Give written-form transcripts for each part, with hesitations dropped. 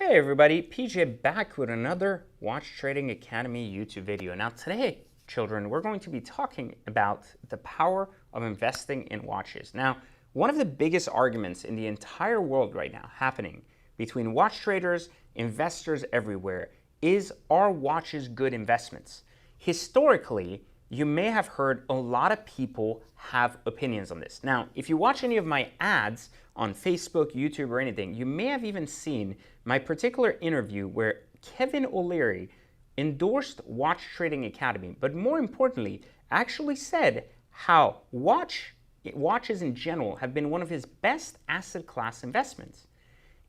Hey everybody, PJ back with another Watch Trading Academy YouTube video. Now today, children, we're going to be talking about the power of investing in watches. Now, one of the biggest arguments in the entire world right now happening between watch traders, investors everywhere, is are watches good investments? Historically, you may have heard a lot of people have opinions on this. Now, if you watch any of my ads on Facebook, YouTube, or anything, you may have even seen my particular interview where Kevin O'Leary endorsed Watch Trading Academy, but more importantly, actually said how watches in general have been one of his best asset class investments.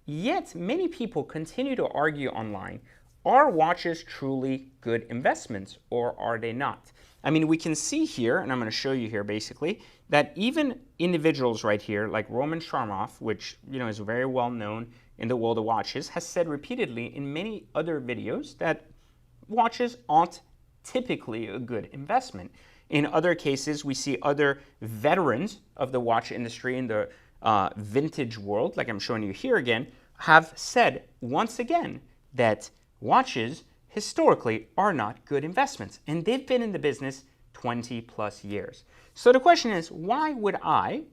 Yet, many people continue to argue online, are watches truly good investments or are they not? I mean, we can see here, and I'm going to show you here basically, that even individuals right here, like Roman Sharmov, which is very well known in the world of watches, has said repeatedly in many other videos that watches aren't typically a good investment. In other cases, we see other veterans of the watch industry in the vintage world, like I'm showing you here again, have said once again that watches historically are not good investments, and they've been in the business 20 plus years. So the question is, why would I,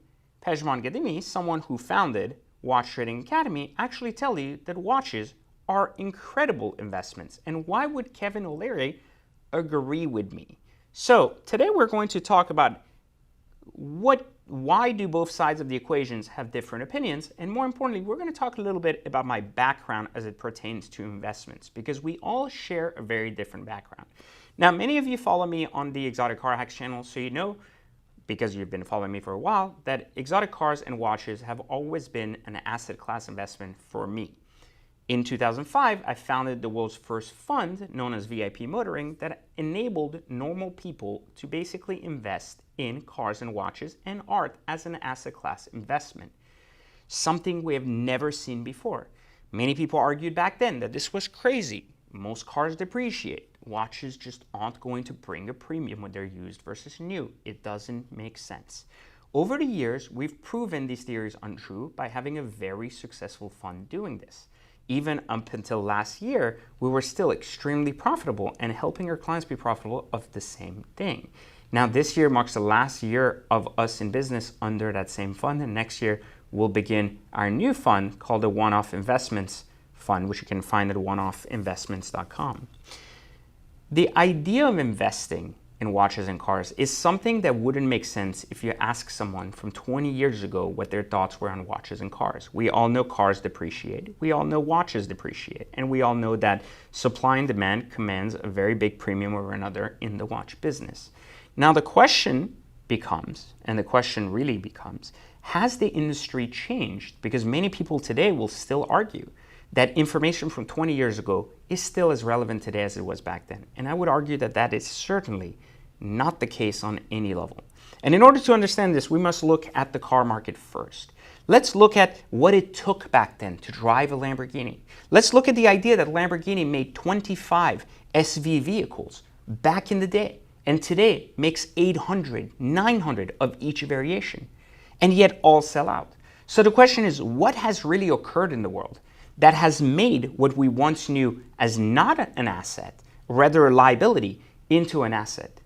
Pejman Ghadimi, someone who founded Watch Trading Academy, actually tell you that watches are incredible investments? And why would Kevin O'Leary agree with me? So today we're going to talk about why do both sides of the equations have different opinions, and more importantly, we're going to talk a little bit about my background as it pertains to investments, because we all share a very different background. Now, many of you follow me on the Exotic Car Hacks channel, so you know, because you've been following me for a while, that exotic cars and watches have always been an asset class investment for me. In 2005, I founded the world's first fund, known as VIP Motoring, that enabled normal people to basically invest in cars and watches and art as an asset class investment. Something we have never seen before. Many people argued back then that this was crazy. Most cars depreciate. Watches just aren't going to bring a premium when they're used versus new. It doesn't make sense. Over the years, we've proven these theories untrue by having a very successful fund doing this. Even up until last year, we were still extremely profitable and helping our clients be profitable of the same thing. Now, this year marks the last year of us in business under that same fund, and next year we'll begin our new fund called the One-Off Investments Fund, which you can find at oneoffinvestments.com. The idea of investing in watches and cars is something that wouldn't make sense if you ask someone from 20 years ago what their thoughts were on watches and cars. We all know cars depreciate, we all know watches depreciate, and we all know that supply and demand commands a very big premium over another in the watch business. Now the question becomes, and the question really becomes, has the industry changed? Because many people today will still argue that information from 20 years ago is still as relevant today as it was back then. And I would argue that that is certainly not the case on any level. And in order to understand this, we must look at the car market first. Let's look at what it took back then to drive a Lamborghini. Let's look at the idea that Lamborghini made 25 SV vehicles back in the day, and today makes 800, 900 of each variation, and yet all sell out. So the question is, what has really occurred in the world that has made what we once knew as not an asset, rather a liability, into an asset?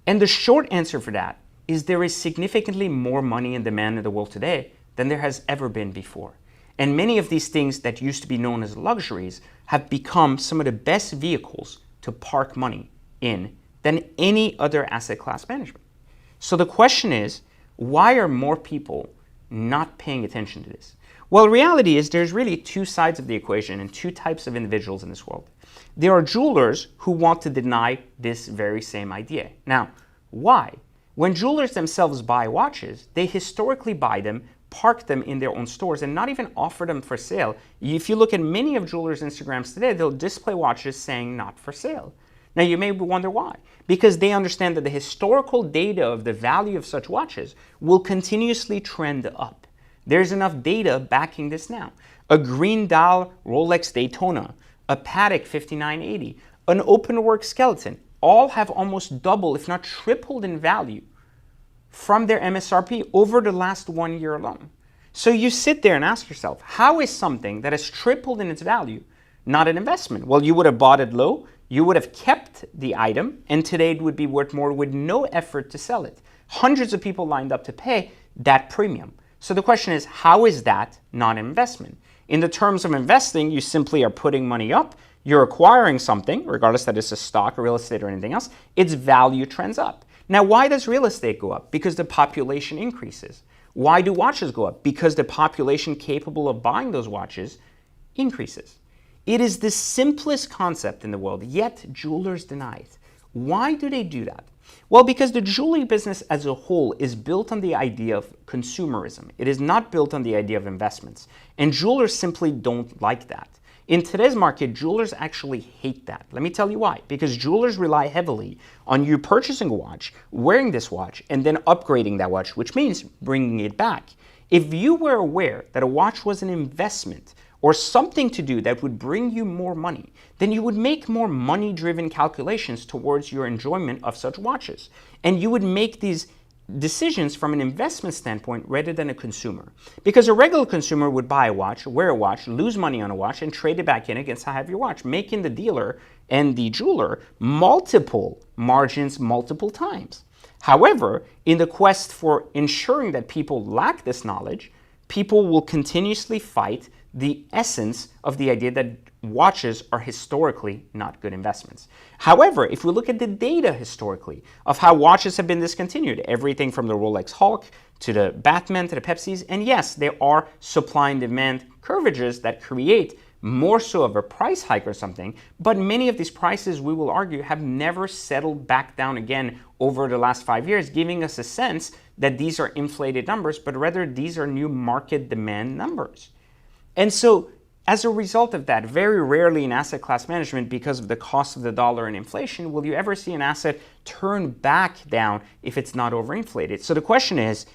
And the short answer for that is there is significantly more money and demand in the world today than there has ever been before. And many of these things that used to be known as luxuries have become some of the best vehicles to park money in than any other asset class management. So the question is, why are more people not paying attention to this? Well, reality is there's really two sides of the equation and two types of individuals in this world. There are jewelers who want to deny this very same idea. Now, why? When jewelers themselves buy watches, they historically buy them, park them in their own stores, and not even offer them for sale. If you look at many of jewelers' Instagrams today, they'll display watches saying not for sale. Now, you may wonder why. Because they understand that the historical data of the value of such watches will continuously trend up. There's enough data backing this now. A green dial Rolex Daytona, a Patek 5980, an openwork skeleton, all have almost double, if not tripled in value from their MSRP over the last 1 year alone. So you sit there and ask yourself, how is something that has tripled in its value not an investment. Well, you would have bought it low, you would have kept the item, and today it would be worth more with no effort to sell it. Hundreds of people lined up to pay that premium. So the question is, how is that not an investment? In the terms of investing, you simply are putting money up, you're acquiring something, regardless that it's a stock or real estate or anything else, its value trends up. Now, why does real estate go up? Because the population increases. Why do watches go up? Because the population capable of buying those watches increases. It is the simplest concept in the world, yet jewelers deny it. Why do they do that? Well, because the jewelry business as a whole is built on the idea of consumerism. It is not built on the idea of investments. And jewelers simply don't like that. In today's market, jewelers actually hate that. Let me tell you why. Because jewelers rely heavily on you purchasing a watch, wearing this watch, and then upgrading that watch, which means bringing it back. If you were aware that a watch was an investment or something to do that would bring you more money, then you would make more money-driven calculations towards your enjoyment of such watches. And you would make these decisions from an investment standpoint rather than a consumer. Because a regular consumer would buy a watch, wear a watch, lose money on a watch, and trade it back in against a heavier watch, making the dealer and the jeweler multiple margins multiple times. However, in the quest for ensuring that people lack this knowledge, people will continuously fight the essence of the idea that watches are historically not good investments. However, if we look at the data historically of how watches have been discontinued, everything from the Rolex Hulk to the Batman to the Pepsis, and yes, there are supply and demand curvages that create more so of a price hike or something, but many of these prices, we will argue, have never settled back down again over the last 5 years, giving us a sense that these are inflated numbers, but rather these are new market demand numbers. And so, as a result of that, very rarely in asset class management, because of the cost of the dollar and inflation, will you ever see an asset turn back down if it's not overinflated. So the question is,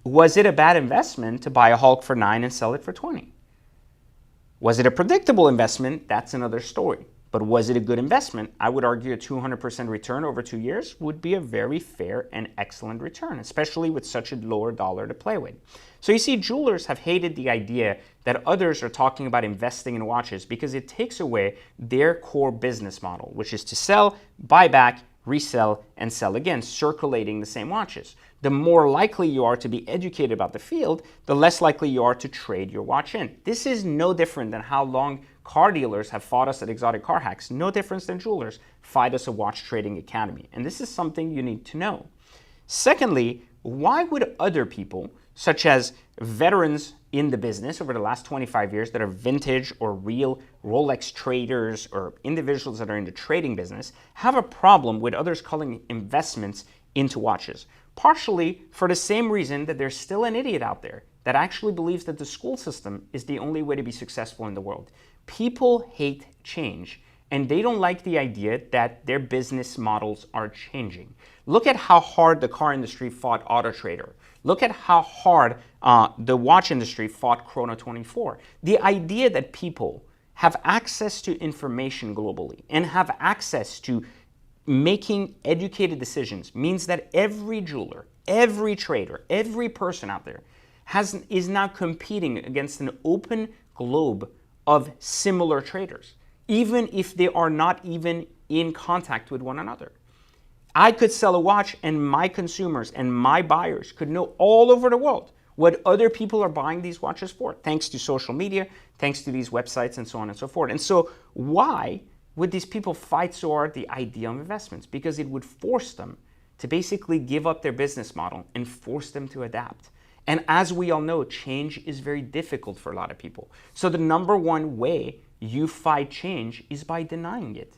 was it a bad investment to buy a Hulk for 9 and sell it for 20? Was it a predictable investment? That's another story. But was it a good investment? I would argue a 200% return over 2 years would be a very fair and excellent return, especially with such a lower dollar to play with. So you see, jewelers have hated the idea that others are talking about investing in watches because it takes away their core business model, which is to sell, buy back, resell, and sell again, circulating the same watches. The more likely you are to be educated about the field, the less likely you are to trade your watch in. This is no different than how long car dealers have fought us at Exotic Car Hacks, no difference than jewelers fight us at Watch Trading Academy. And this is something you need to know. Secondly, why would other people, such as veterans in the business over the last 25 years that are vintage or real Rolex traders or individuals that are in the trading business, have a problem with others calling investments into watches? Partially for the same reason that there's still an idiot out there that actually believes that the school system is the only way to be successful in the world. People hate change, and they don't like the idea that their business models are changing. Look at how hard the car industry fought AutoTrader. Look at how hard the watch industry fought Chrono24. The idea that people have access to information globally and have access to making educated decisions means that every jeweler, every trader, every person out there is now competing against an open globe of similar traders, even if they are not even in contact with one another. I could sell a watch and my consumers and my buyers could know all over the world what other people are buying these watches for, thanks to social media, thanks to these websites and so on and so forth. And so why would these people fight so hard the idea of investments? Because it would force them to basically give up their business model and force them to adapt. And as we all know, change is very difficult for a lot of people. So the number one way you fight change is by denying it.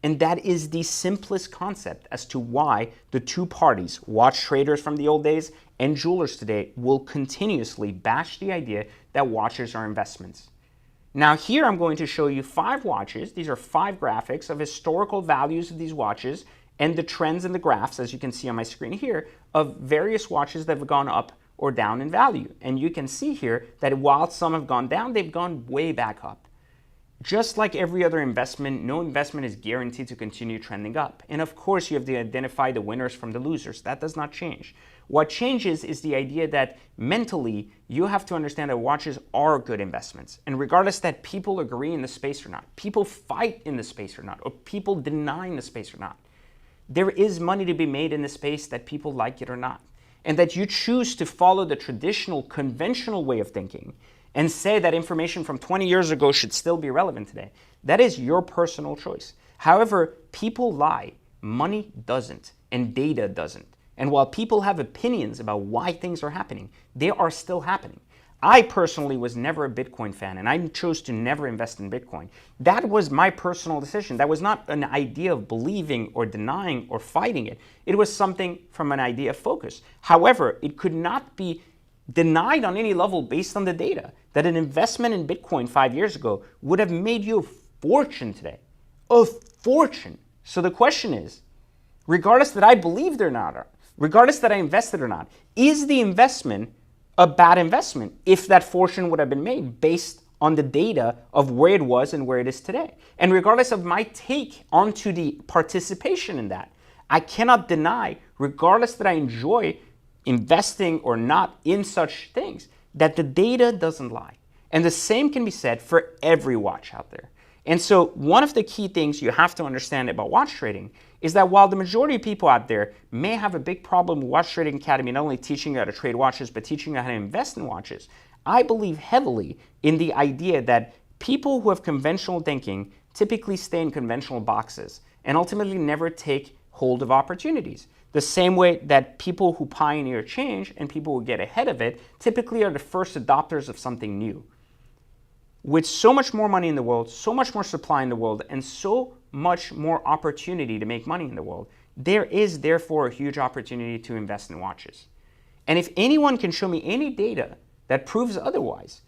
And that is the simplest concept as to why the two parties, watch traders from the old days and jewelers today, will continuously bash the idea that watches are investments. Now here I'm going to show you 5 watches. These are 5 graphics of historical values of these watches and the trends in the graphs, as you can see on my screen here, of various watches that have gone up or down in value. And you can see here that while some have gone down, they've gone way back up. Just like every other investment, no investment is guaranteed to continue trending up. And of course, you have to identify the winners from the losers. That does not change. What changes is the idea that mentally, you have to understand that watches are good investments. And regardless that people agree in the space or not, people fight in the space or not, or people deny in the space or not, there is money to be made in the space that people like it or not. And that you choose to follow the traditional, conventional way of thinking and say that information from 20 years ago should still be relevant today. That is your personal choice. However, people lie. Money doesn't, and data doesn't. And while people have opinions about why things are happening, they are still happening. I personally was never a Bitcoin fan, and I chose to never invest in Bitcoin. That was my personal decision. That was not an idea of believing or denying or fighting it. It was something from an idea of focus. However, it could not be denied on any level based on the data that an investment in Bitcoin 5 years ago would have made you a fortune today. A fortune. So the question is, regardless that I believed or not, regardless that I invested or not, is the investment a bad investment if that fortune would have been made based on the data of where it was and where it is today? And regardless of my take onto the participation in that, I cannot deny, regardless that I enjoy investing or not in such things, that the data doesn't lie. And the same can be said for every watch out there. And so one of the key things you have to understand about watch trading is that while the majority of people out there may have a big problem with Watch Trading Academy not only teaching you how to trade watches, but teaching you how to invest in watches, I believe heavily in the idea that people who have conventional thinking typically stay in conventional boxes and ultimately never take hold of opportunities. The same way that people who pioneer change and people who get ahead of it typically are the first adopters of something new. With so much more money in the world, so much more supply in the world, and so much more opportunity to make money in the world, there is therefore a huge opportunity to invest in watches. And if anyone can show me any data that proves otherwise,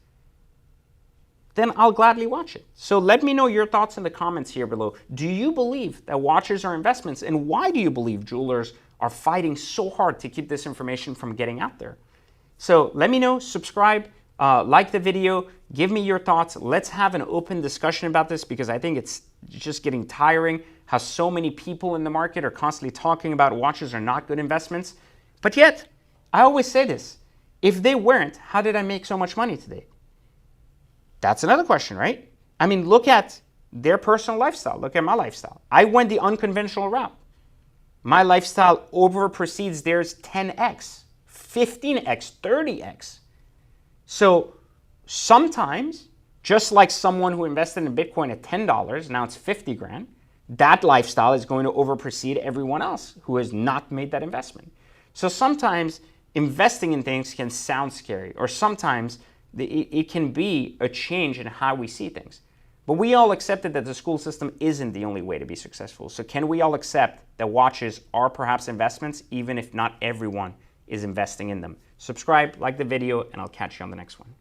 then I'll gladly watch it. So let me know your thoughts in the comments here below. Do you believe that watches are investments? And why do you believe jewelers are fighting so hard to keep this information from getting out there? So let me know, subscribe, like the video, give me your thoughts. Let's have an open discussion about this because I think it's just getting tiring how so many people in the market are constantly talking about watches are not good investments. But yet, I always say this, if they weren't, how did I make so much money today? That's another question, right? I mean, look at their personal lifestyle. Look at my lifestyle. I went the unconventional route. My lifestyle over precedes theirs 10x, 15x, 30x. So sometimes, just like someone who invested in Bitcoin at $10, now it's 50 grand, that lifestyle is going to over precede everyone else who has not made that investment. So sometimes investing in things can sound scary, or sometimes it can be a change in how we see things. But we all accepted that the school system isn't the only way to be successful. So can we all accept that watches are perhaps investments, even if not everyone is investing in them? Subscribe, like the video, and I'll catch you on the next one.